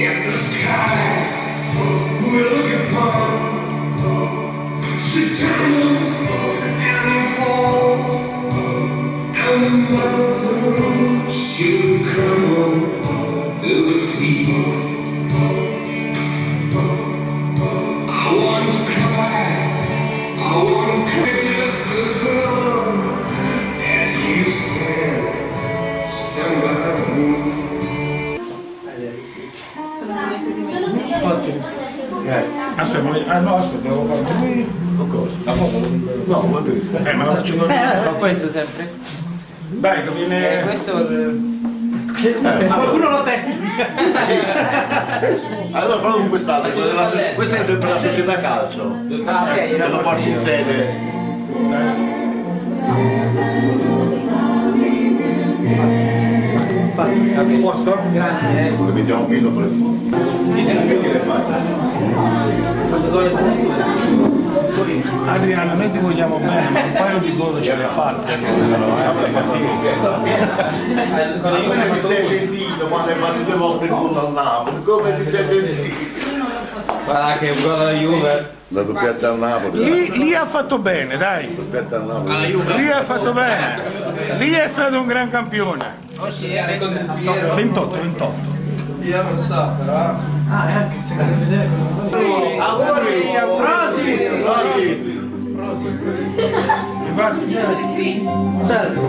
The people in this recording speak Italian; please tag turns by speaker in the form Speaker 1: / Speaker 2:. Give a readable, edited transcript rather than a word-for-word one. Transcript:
Speaker 1: in the sky will look upon. She tumbles and falls, and the mountains she'll crumble to the sea. I want to cry, I want to criticism as you stand by me.
Speaker 2: Grazie. Aspetta, no, aspetta, devo fare cosa? La foto? No, va bene. Ma la faccio con...
Speaker 3: Ma questo sempre?
Speaker 2: Dai, che viene...
Speaker 3: Questo...
Speaker 4: Qualcuno lo tecnica.
Speaker 5: Allora fallo con quest'altro, questa è per la società calcio.
Speaker 3: Ah, ok,
Speaker 5: Che lo porti in sede.
Speaker 2: Posso?
Speaker 3: Grazie.
Speaker 5: Lo mettiamo qui dopo. Che le fai?
Speaker 2: Adriano, noi ti vogliamo bene, ma un paio di gol ce le ha fatte.
Speaker 5: Come ti sei sentito quando hai fatto 2 volte il gol al Napoli? Come ti sei sentito?
Speaker 3: Guarda che un gol alla Juve.
Speaker 5: La doppietta al Napoli.
Speaker 2: Lì ha fatto bene, dai.
Speaker 5: Doppietta al Napoli.
Speaker 2: Lì ha fatto bene. Lì è stato un gran campione. 28.
Speaker 3: Io non so, però...
Speaker 4: Ah, è anche se vuoi vedere.
Speaker 5: Auguri!
Speaker 2: Infatti,
Speaker 1: Certo.